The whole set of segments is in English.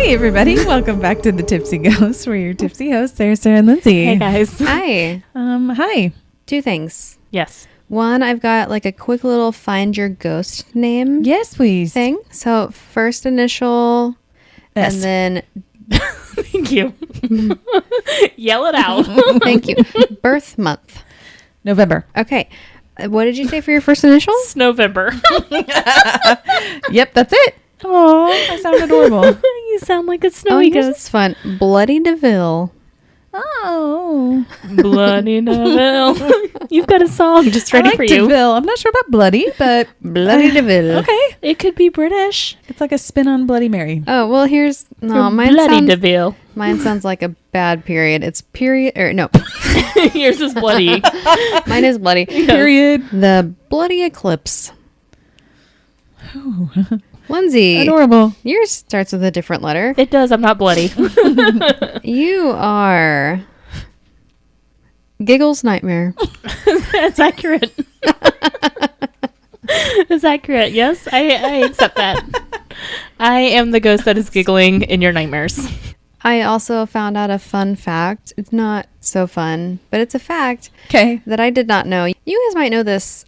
Hey everybody, welcome back to the Tipsy Ghosts. We're your tipsy hosts, Sarah and Lindsay. Hey guys. Hi. Hi. Two things. Yes. One, I've got like a quick little find your ghost name Yes, please. thing. So first initial S. and then Thank you. Yell it out. thank you. Birth month. November. Okay. What did you say for your first initial? It's November. Yep, that's it. Oh, I sound adorable. You sound like a Oh, snowy yours ghost. is fun. Bloody DeVille. Oh. Bloody Neville. You've got a song just ready I like for you. DeVille. I'm not sure about bloody, but Bloody DeVille. okay. It could be British. It's like a spin on Bloody Mary. Oh, well, here's Or mine Bloody sounds, Deville. mine sounds like a bad period. It's period or no. Yours is bloody. Mine is bloody. Period. The bloody eclipse. Ooh. Lindsay, Adorable. yours starts with a different letter. It does. I'm not bloody. You are Giggles Nightmare. That's accurate. It's accurate. Yes, I accept that. I am the ghost that is giggling in your nightmares. I also found out a fun fact. It's not so fun, but it's a fact Okay. that I did not know. You guys might know this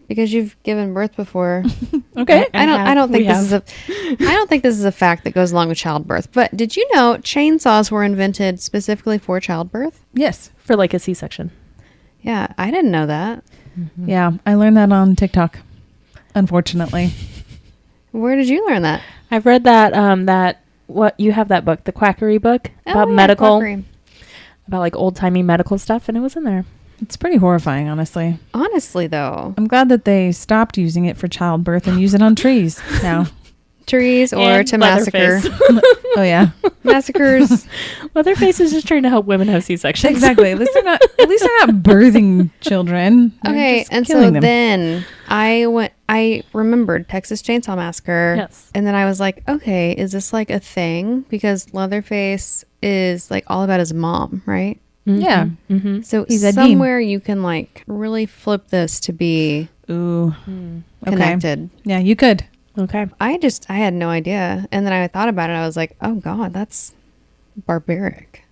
because you've given birth before. Okay. I don't think We this is a fact that goes along with childbirth. But did you know chainsaws were invented specifically for childbirth? Yes. For like a C-section. Yeah, I didn't know that. Yeah, I learned that on TikTok, unfortunately. Where did you learn that? I've read that what you have that book, the Quackery book about Oh, yeah, medical, quackery. about like old timey medical stuff, and it was in there. It's pretty horrifying, honestly. Honestly, though, I'm glad that they stopped using it for childbirth and use it on trees now. trees or And to massacre. Leatherface. Oh, yeah. Massacres. Leatherface is just trying to help women have C-sections. Exactly. At least they're not birthing children. They're Okay, just and so killing them. then I remembered Texas Chainsaw Massacre. Yes. And then I was like, okay, is this like a thing? Because Leatherface is like all about his mom, right? Yeah. Mm-hmm. So He's a somewhere you can like really flip this to be Ooh. Okay. connected. Yeah, you could. Okay. I had no idea. And then I thought about it. I was like, oh God, that's barbaric.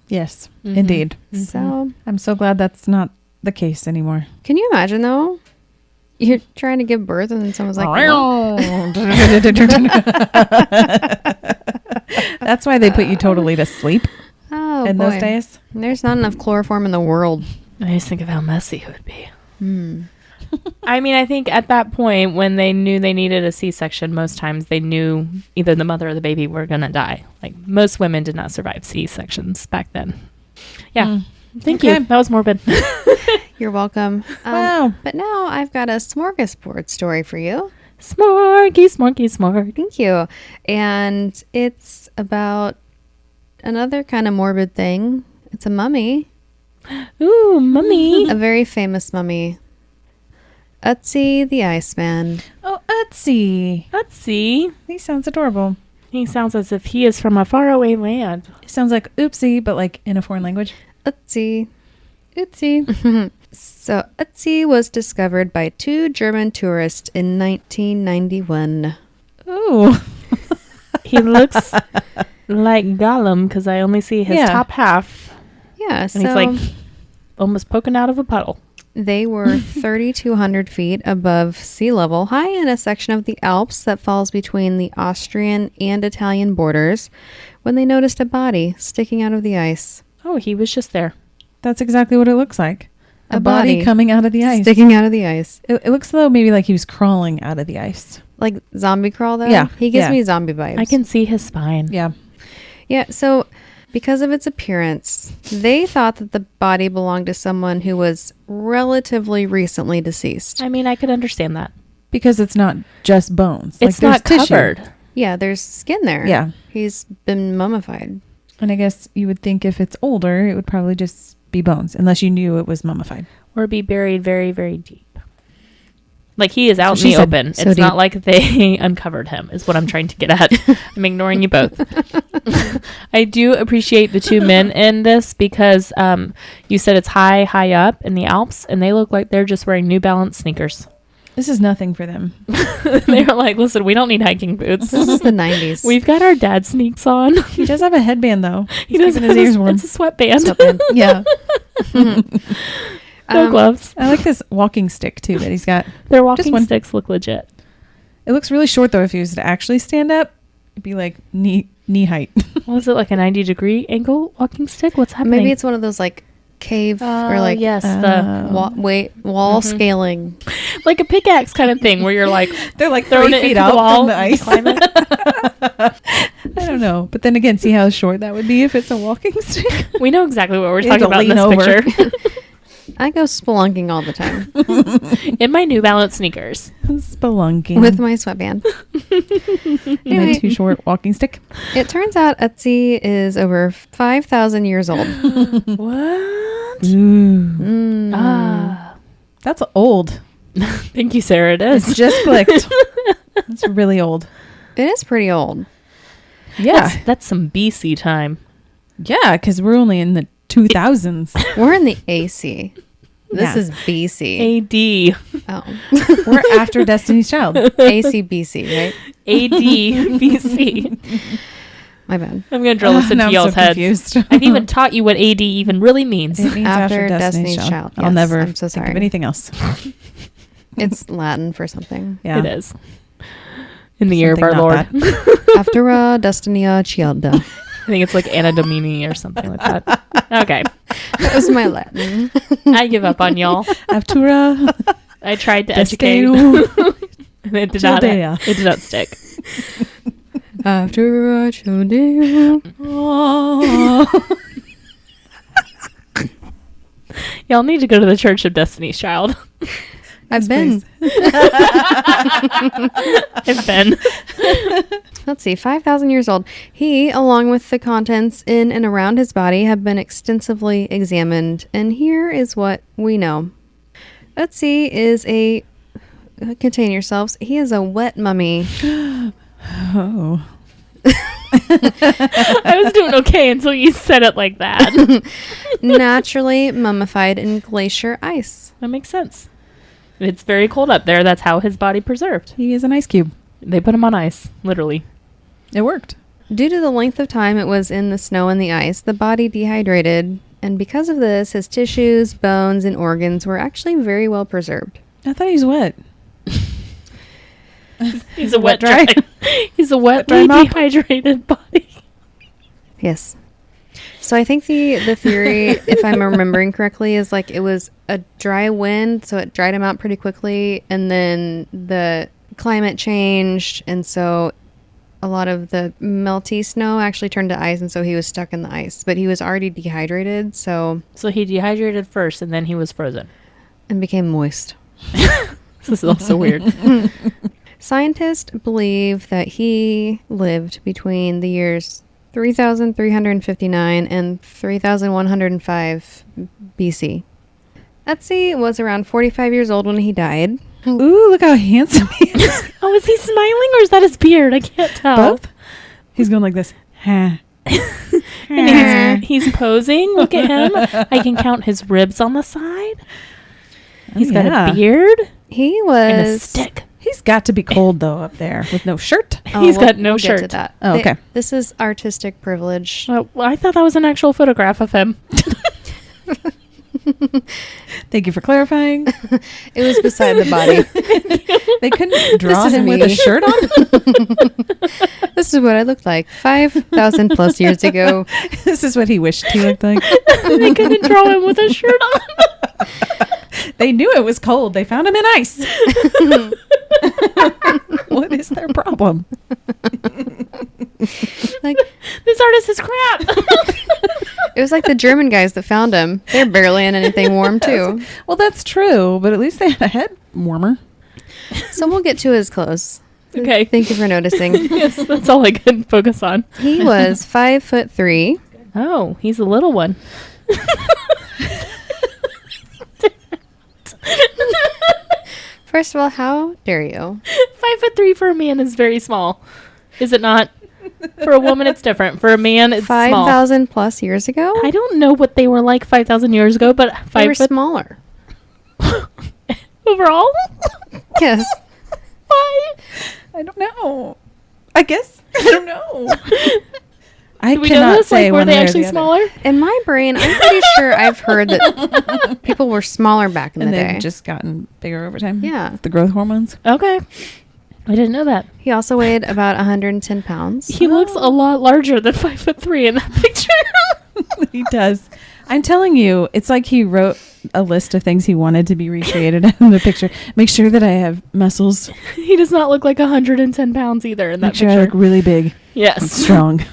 Yes, Mhm. indeed. So I'm so glad that's not the case anymore. can you imagine though? You're trying to give birth and then someone's like, well, That's why they put you totally to sleep oh in boy. those days. There's not enough chloroform in the world. I just think of how messy it would be. Hmm. I mean, I think at that point when they knew they needed a C-section, most times they knew either the mother or the baby were going to die. Like most women did not survive C-sections back then. Yeah. Thank Okay. you. That was morbid. You're welcome. Wow. But now I've got a smorgasbord story for you. Smorgy, smorgy, smorgy. Thank you. And it's about another kind of morbid thing. It's a mummy, Ooh, mummy. a very famous mummy. Ötzi the Iceman. Oh, Otzi. Let's see. He sounds adorable. He sounds as if he is from a faraway land. He sounds like oopsie, but like in a foreign language. Ötzi. Oopsie. So Ötzi was discovered by two German tourists in 1991. Ooh. He looks like Gollum because I only see his Yeah. top half. Yeah, And so he's like almost poking out of a puddle. they were 3,200 feet above sea level, high in a section of the Alps that falls between the Austrian and Italian borders, when they noticed a body sticking out of the ice. Oh, he was just there. That's exactly what it looks like. A A body body coming out of the ice. Sticking out of the ice. It looks though maybe like he was crawling out of the ice. Like zombie crawl, though? Yeah, He gives yeah. me zombie vibes. I can see his spine. Yeah. Yeah, so because of its appearance, they thought that the body belonged to someone who was relatively recently deceased. I mean, I could understand that. Because it's not just bones. It's there's not tissue. covered. Yeah, there's skin there. Yeah. He's been mummified. And I guess you would think if it's older, it would probably just be bones, unless you knew it was mummified. Or be buried very, very deep. Like he is out So in she the said open. so It's deep. not like they uncovered him, is what I'm trying to get at. I'm ignoring you both. I do appreciate the two men in this because you said it's high up in the Alps, and they look like they're just wearing New Balance sneakers. This is nothing for them. They were like, listen, we don't need hiking boots. This is the 90s. We've got our dad sneaks on. He does have a headband, though. He does keeping have his ears warm. It's a sweatband. Sweatband. Yeah. No gloves. I like this walking stick, too, that he's got. Their walking Just one- sticks look legit. It looks really short, though. If he was to actually stand up, it'd be like knee height. Was it like a 90-degree angle walking stick? What's happening? Maybe it's one of those like cave or like yes, the wall scaling. like a pickaxe kind of thing where you're like They're like throwing 3 it feet into out the wall, from the ice. climb it. I don't know. But then again, see how short that would be if it's a walking stick? We know exactly what we're You have talking to about in lean this over. picture. I go spelunking all the time In my New Balance sneakers. Spelunking. with my sweatband. my Anyway, too short walking stick. it turns out Ötzi is over 5,000 years old. What? Ooh. Ah. That's old. Thank you, Sarah. It is. It's just clicked. That's really old. It is pretty old. Yeah. That's some BC time. Yeah, because we're only in the 2000s. We're in the AC. This Yeah. is BC. AD. Oh, We're after Destiny's Child. AC BC, right? AD BC. My bad. I'm going to drill this Now into I'm y'all's so heads. confused. I've even taught you what AD even really means. It means After Destiny's Child. I'll Yes, never I'm so think sorry. of anything else. It's Latin for something. Yeah. It is. In the year of our Something Lord. not After Destinia Chialda. I think it's like Anna Domini or something like that. Okay. That was my Latin. I give up on y'all. Aftura. I tried to educate. Desteu. And it did not. Chaldea. It did not stick. After Chaldea. Oh. Y'all need to go to the Church of Destiny's Child. I've been. I've been. Let's see, 5,000 years old. He, along with the contents in and around his body, have been extensively examined. And here is what we know. Ötzi is a... Contain yourselves. He is a wet mummy. Oh. I was doing okay until you said it like that. Naturally mummified in glacier ice. That makes sense. It's very cold up there. That's how his body preserved. He is an ice cube. They put him on ice, literally. It worked. Due to the length of time it was in the snow and the ice, the body dehydrated. And because of this, his tissues, bones, and organs were actually very well preserved. I thought he was wet. He's a wet dry. dry. He's a wet dry mop. dehydrated body. Yes. So I think the theory, if I'm remembering correctly, is like it was a dry wind, so it dried him out pretty quickly, and then the climate changed, and so a lot of the melty snow actually turned to ice, and so he was stuck in the ice. But he was already dehydrated, so So he dehydrated first, and then he was frozen. and became moist. This is also weird. Scientists believe that he lived between the years 3,359 and 3,105 BC. Ötzi was around 45 years old when he died. Ooh, look how handsome he is. Oh, is he smiling or is that his beard? I can't tell. Both? He's going like this. Ha. And he's posing. Look at him. I can count his ribs on the side. He's got a beard He and a was... stick. He's got to be cold, though, up there with no shirt. Oh, He's got no we'll get to shirt. that. Oh, okay. This is artistic privilege. Well, I thought that was an actual photograph of him. Thank you for clarifying. It was beside the body. They couldn't draw This is him with me. a shirt on. This is what I looked like 5,000 plus years ago. This is what he wished he looked like. They couldn't draw him with a shirt on. They knew it was cold. They found him in ice. What is their problem? Like, This artist is crap. it was like the German guys that found him. They're barely in anything warm too. Well, that's true, but at least they had a head warmer. So we'll get to his clothes. Okay. Thank you for noticing. Yes, that's all I can focus on. He was 5'3". Oh, he's a little one. First of all, how dare you? 5'3" for a man is very small. Is it not? For a woman, it's different. For a man, it's small. 5,000 plus years ago? I don't know what they were like 5,000 years ago, but They were 5 foot smaller. overall. Yes. Why? I don't know. I guess. I don't know. I Do we know cannot this? say Like, were one they way or actually the other. smaller? In my brain, I'm pretty sure I've heard that people were smaller back in And the they've day. just gotten bigger over time. Yeah. The growth hormones. Okay. I didn't know that. He also weighed about 110 pounds. He looks a lot larger than 5'3" in that picture. He does. I'm telling you, it's like he wrote a list of things he wanted to be recreated in the picture. Make sure that I have muscles. He does not look like 110 pounds either in that Make sure I picture. look really big and Yes. strong.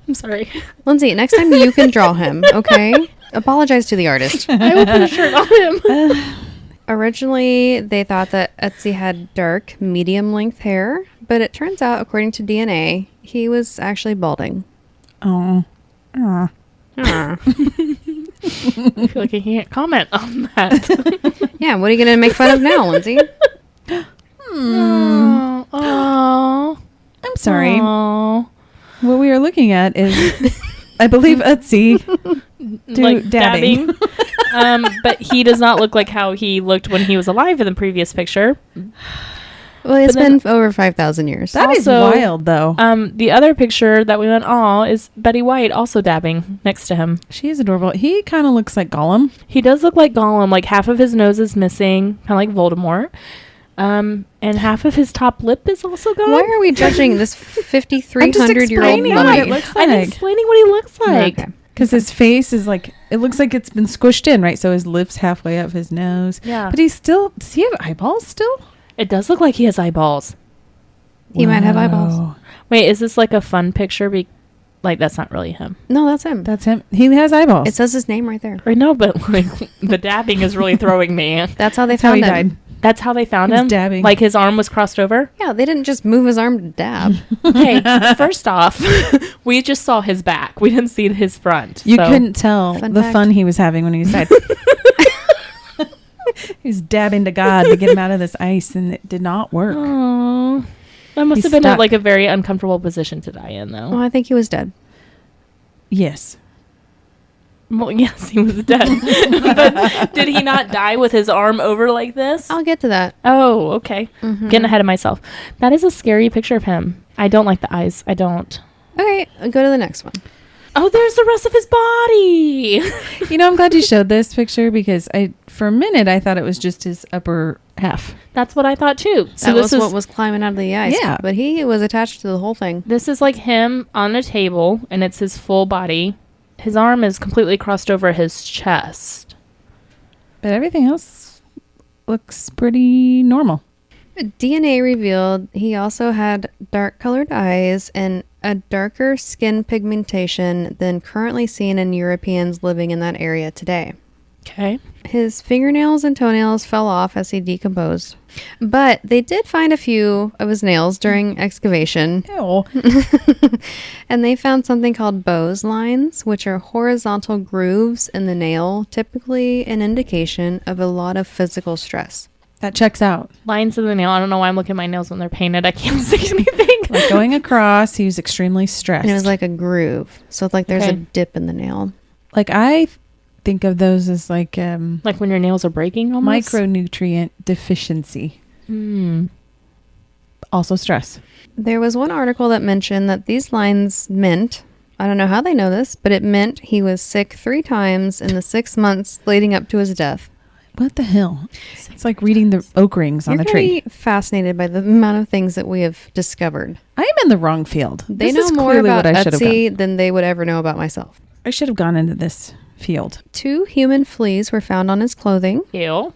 I'm sorry. Lindsay, next time you can draw him, okay? Apologize to the artist. I will put a shirt on him. Originally, they thought that Ötzi had dark, medium-length hair, but it turns out, according to DNA, he was actually balding. Oh. Ah. I feel like I can't comment on that. Yeah, what are you going to make fun of now, Lindsay? Oh. I'm sorry. Aw. What we are looking at is, I believe, Ötzi dabbing. But he does not look like how he looked when he was alive in the previous picture. Well, it's But then- been over 5,000 years. That is Also, wild, though. The other picture that we went, is Betty White also dabbing next to him. She is adorable. He kind of looks like Gollum. He does look like Gollum, like half of his nose is missing, kind of like Voldemort. And half of his top lip is also gone. Why are we judging this 5,300-year-old explaining what mummy? it looks I'm like. explaining what he looks like. Okay. Because his face is like, it looks like it's been squished in, right? So his lips halfway up his nose. Yeah. But he's still, does he have eyeballs still? It does look like he has eyeballs. He might have eyeballs. Whoa. Wait, is this like a fun picture? Like, that's not really him. No, that's him. That's him. He has eyeballs. It says his name right there. I know, but like the dabbing is really throwing me. That's how they That's how found he him. died. That's how they found He was him? dabbing. Like his arm was crossed over? Yeah, they didn't just move his arm to dab. Okay, first off, we just saw his back. We didn't see his front. You so- couldn't tell Fun the fact. fun he was having when he was died. He was dabbing to God to get him out of this ice, and it did not work. Aw. That must He's have been stuck. like a very uncomfortable position to die in, though. Oh, I think he was dead. Yes. Well, yes, he was dead. But did he not die with his arm over like this? I'll get to that. Oh, okay. Mhm. Getting ahead of myself. That is a scary picture of him. I don't like the eyes. I don't. Okay, I'll go to the next one. Oh, there's the rest of his body. You know, I'm glad you showed this picture because for a minute, I thought it was just his upper half. That's what I thought too. So That this was is what was climbing out of the ice. Yeah. But he was attached to the whole thing. this is like him on a table, and it's his full body. His arm is completely crossed over his chest. But everything else looks pretty normal. DNA revealed he also had dark colored eyes and a darker skin pigmentation than currently seen in Europeans living in that area today. Okay. His fingernails and toenails fell off as he decomposed. But they did find a few of his nails during excavation. Ew. And they found something called Bowes lines, which are horizontal grooves in the nail, typically an indication of a lot of physical stress. That checks out. Lines in the nail. I don't know why I'm looking at my nails when they're painted. I can't see anything. Like going across, he was extremely stressed. And it was like a groove. So it's like there's a Okay. dip in the nail. Like I think of those as like Like when your nails are breaking almost? micronutrient deficiency. Hmm. Also stress. There was one article that mentioned that these lines meant, I don't know how they know this, but it meant he was sick 3 times in the 6 months leading up to his death. What the hell? It's like reading the oak rings on You're a tree. very fascinated by the amount of things that we have discovered. I am in the wrong field. They This know is more clearly about what I should have Otzi done. than they would ever know about myself. I should have gone into this field. 2 human fleas were found on his clothing. Ew.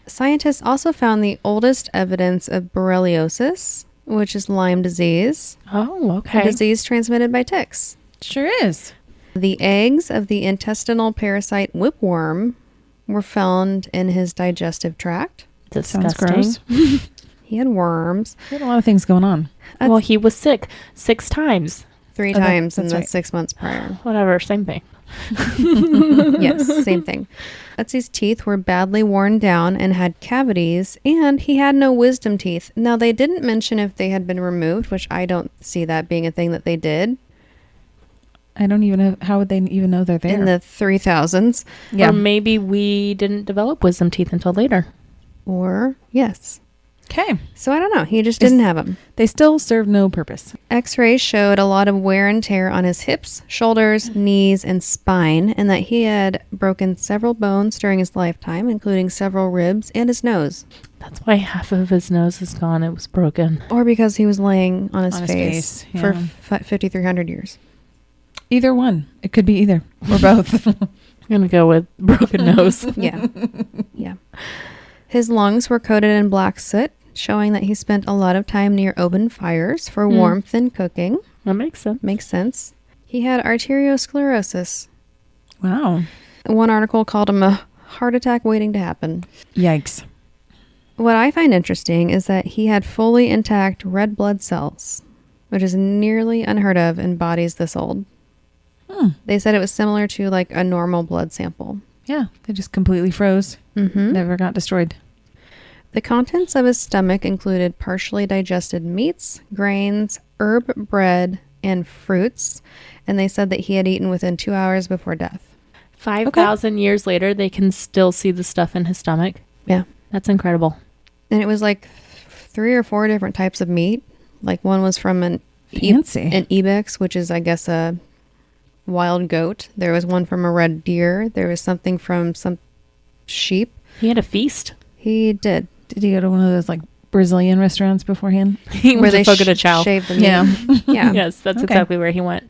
Scientists also found the oldest evidence of borreliosis, which is Lyme disease, Oh, a okay. disease transmitted by ticks. Sure is. The eggs of the intestinal parasite whipworm were found in his digestive tract. Sounds Disgusting. gross. He had worms He had a lot of things going on. Well, he was sick 6 times. 3 Oh, times in that's the right. 6 months prior. Whatever, same thing. Yes, same thing. Otzi's teeth were badly worn down and had cavities, and he had no wisdom teeth. Now, they didn't mention if they had been removed, which I don't see that being a thing that they did I don't even know. How would they even know they're there? in the 3000s. yeah. Or maybe we didn't develop wisdom teeth until later. Or yes. Okay. So I don't know. He just didn't have them. They still serve no purpose. X-rays showed a lot of wear and tear on his hips, shoulders, knees, and spine, and that he had broken several bones during his lifetime, including several ribs and his nose. That's why half of his nose is gone. It was broken. Or because he was laying on his On his face, face, for yeah. 5,300 years. Either one. It could be either or both. I'm going to go with broken nose. Yeah. Yeah. His lungs were coated in black soot, showing that he spent a lot of time near open fires for warmth and cooking. That makes sense. Makes sense. He had arteriosclerosis. Wow. One article called him a heart attack waiting to happen. Yikes. What I find interesting is that he had fully intact red blood cells, which is nearly unheard of in bodies this old. They said it was similar to like a normal blood sample. Yeah. They just completely froze. Mm-hmm. Never got destroyed. The contents of his stomach included partially digested meats, grains, herb bread, and fruits, and they said that he had eaten within 2 hours before death. 5,000 years later, they can still see the stuff in his stomach. Yeah. That's incredible. And it was like 3 or 4 different types of meat. Like one was from an Fancy. an ibex, which is, I guess, a wild goat. There was one from a red deer. There was something from some sheep. He had a feast. He did. Did he go to one of those like Brazilian restaurants beforehand? He Where went they to Fogo de Chao. shave the meat. Yeah. Yeah. Yes, that's Okay. exactly where he went.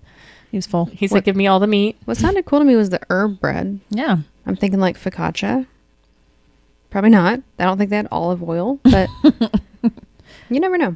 He was full. He said, give me all the meat. What sounded cool to me was the herb bread. Yeah. I'm thinking like focaccia. Probably not. I don't think they had olive oil, but you never know.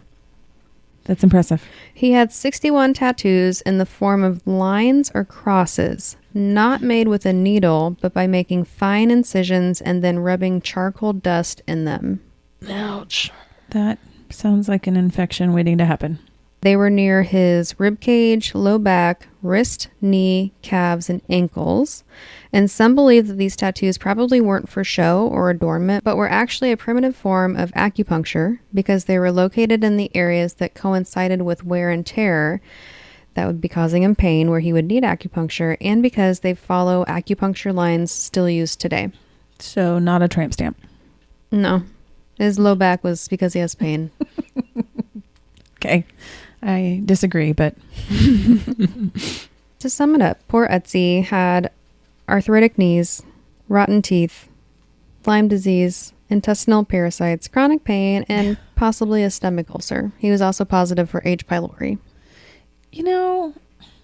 That's impressive. He had 61 tattoos in the form of lines or crosses, not made with a needle, but by making fine incisions and then rubbing charcoal dust in them. Ouch. That sounds like an infection waiting to happen. They were near his rib cage, low back, wrist, knee, calves, and ankles. And some believe that these tattoos probably weren't for show or adornment, but were actually a primitive form of acupuncture because they were located in the areas that coincided with wear and tear that would be causing him pain where he would need acupuncture, and because they follow acupuncture lines still used today. So not a tramp stamp. No. His low back was because he has pain. Okay. I disagree, but To sum it up, poor Ötzi had arthritic knees, rotten teeth, Lyme disease, intestinal parasites, chronic pain, and possibly a stomach ulcer. He was also positive for H. pylori. you know,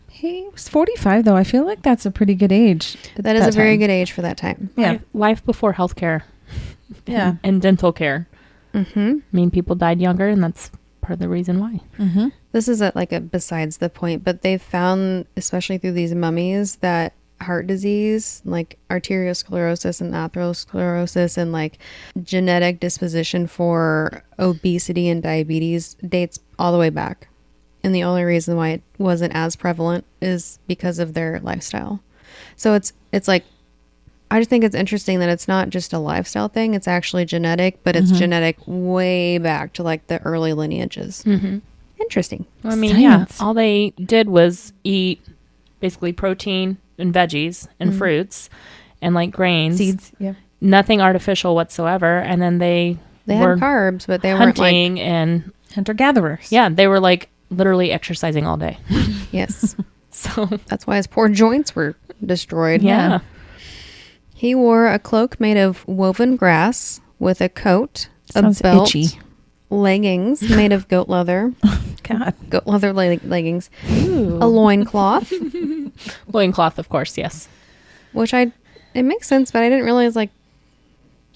he was 45 though. I feel like that's a pretty good age. That is a very good age for that time. Yeah. Life before healthcare. Yeah. And dental care. Mm-hmm. I mean, people died younger, and that's part of the reason why. Mm-hmm. This is besides the point, but they've found, especially through these mummies, that heart disease, like arteriosclerosis and atherosclerosis, and like genetic disposition for obesity and diabetes dates all the way back. And the only reason why it wasn't as prevalent is because of their lifestyle. So it's like, I just think it's interesting that it's not just a lifestyle thing. It's actually genetic, but it's genetic way back to like the early lineages. Mm-hmm. Interesting. I mean, Science. yeah, all they did was eat basically protein and veggies and fruits and like grains. Seeds. Yeah. Nothing artificial whatsoever. And then they They were had carbs, but they weren't like, hunting and Hunter-gatherers. yeah, they were like literally exercising all day. yes. So That's why his poor joints were destroyed. yeah. He wore a cloak made of woven grass with a coat, Sounds a belt, itchy. leggings made of goat leather, God. goat leather leggings, Ooh. a loincloth, Loincloth, of course, yes. which it makes sense, but I didn't realize like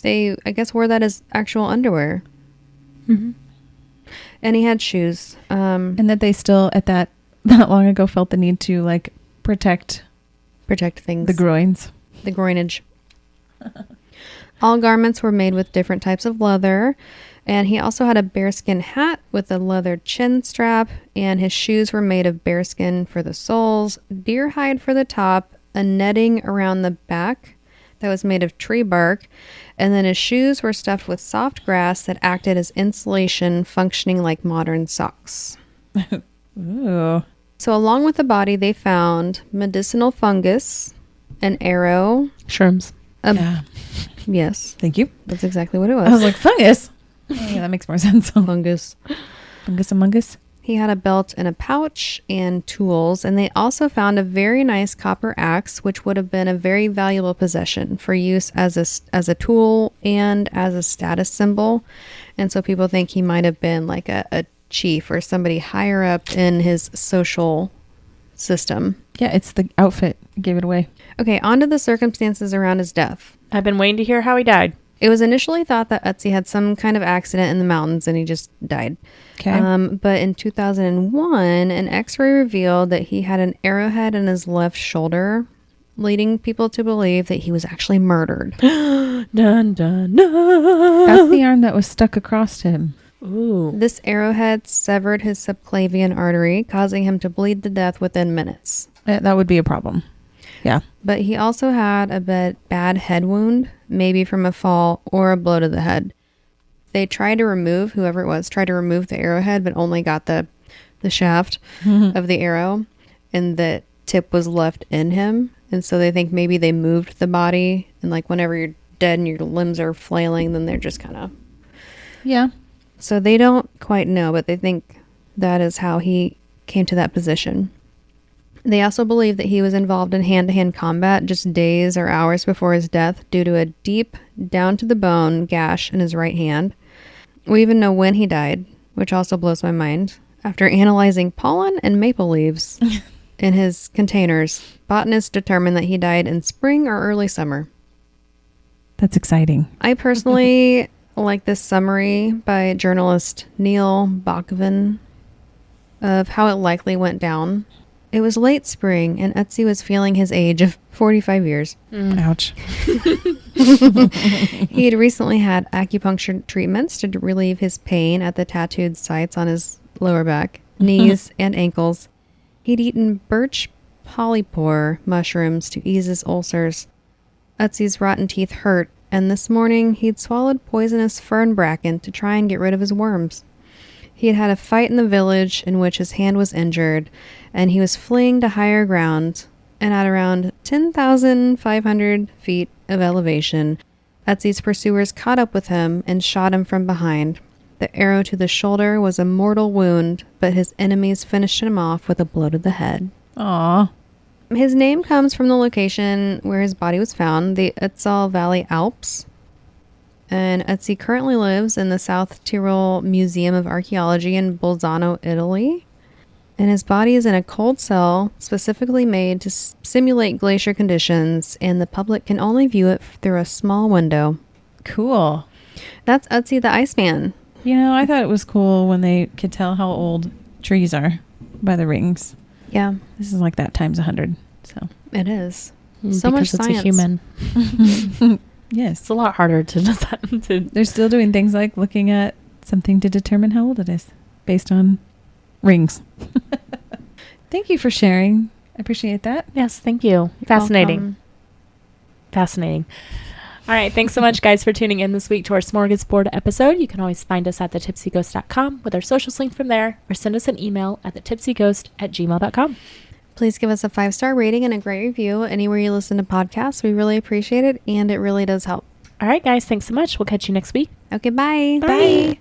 they, I guess, wore that as actual underwear. Mm-hmm. And he had shoes. And that they still at that long ago felt the need to like protect Protect things. the groins. The groinage. All garments were made with different types of leather, and he also had a bearskin hat with a leather chin strap, and his shoes were made of bearskin for the soles, deer hide for the top, a netting around the back that was made of tree bark, and then his shoes were stuffed with soft grass that acted as insulation, functioning like modern socks. Ooh. So along with the body, they found medicinal fungus, an arrow, Shrooms. a Yeah. Yes, Thank you. that's exactly what it was. I was like, fungus? Oh, yeah, that makes more sense. Fungus. Fungus among us. He had a belt and a pouch and tools, and they also found a very nice copper axe, which would have been a very valuable possession for use as a tool and as a status symbol. And so people think he might have been like a chief or somebody higher up in his social system. Yeah, it's the outfit. Gave it away. Okay, on to the circumstances around his death. I've been waiting to hear how he died. It was initially thought that Ötzi had some kind of accident in the mountains and he just died. Okay. But in 2001, an x-ray revealed that he had an arrowhead in his left shoulder, leading people to believe that he was actually murdered. Dun, dun, dun. That's the arm that was stuck across him. Ooh. This arrowhead severed his subclavian artery, causing him to bleed to death within minutes. That would be a problem. Yeah. But he also had a bad head wound, maybe from a fall or a blow to the head. They tried to remove, whoever it was, tried to remove the arrowhead, but only got the shaft of the arrow, and the tip was left in him. And so they think maybe they moved the body, and like whenever you're dead and your limbs are flailing, then they're just kind of... Yeah. So they don't quite know, but they think that is how he came to that position. They also believe that he was involved in hand-to-hand combat just days or hours before his death due to a deep, down-to-the-bone gash in his right hand. We even know when he died, which also blows my mind. After analyzing pollen and maple leaves in his containers, botanists determined that he died in spring or early summer. That's exciting. I personally like this summary by journalist Neil Bachman of how it likely went down. It was late spring, and Ötzi was feeling his age of 45 years. Ouch. He had recently had acupuncture treatments to relieve his pain at the tattooed sites on his lower back, knees, and ankles. He'd eaten birch polypore mushrooms to ease his ulcers. Ötzi's rotten teeth hurt, and this morning he'd swallowed poisonous fern bracken to try and get rid of his worms. He had had a fight in the village in which his hand was injured, and he was fleeing to higher ground, and at around 10,500 feet of elevation, Ötzi's pursuers caught up with him and shot him from behind. The arrow to the shoulder was a mortal wound, but his enemies finished him off with a blow to the head. Aw. His name comes from the location where his body was found, the Ötzi Valley Alps. And Otzi currently lives in the South Tyrol Museum of Archaeology in Bolzano, Italy. And his body is in a cold cell specifically made to simulate glacier conditions, and the public can only view it through a small window. Cool. That's Ötzi the Iceman. You know, I thought it was cool when they could tell how old trees are by the rings. Yeah, This is like that times 100. So, it is. So much Because it's science. a human. yes. It's a lot harder to decide. They're still doing things like looking at something to determine how old it is based on rings. Thank you for sharing. I appreciate that. Yes, thank you. Fascinating. Fascinating. All right. Thanks so much, guys, for tuning in this week to our smorgasbord episode. You can always find us at thetipsyghost.com with our socials linked from there, or send us an email at thetipsyghost@gmail.com. Please give us a 5-star rating and a great review anywhere you listen to podcasts. We really appreciate it, and it really does help. All right, guys. Thanks so much. We'll catch you next week. Okay, bye. Bye.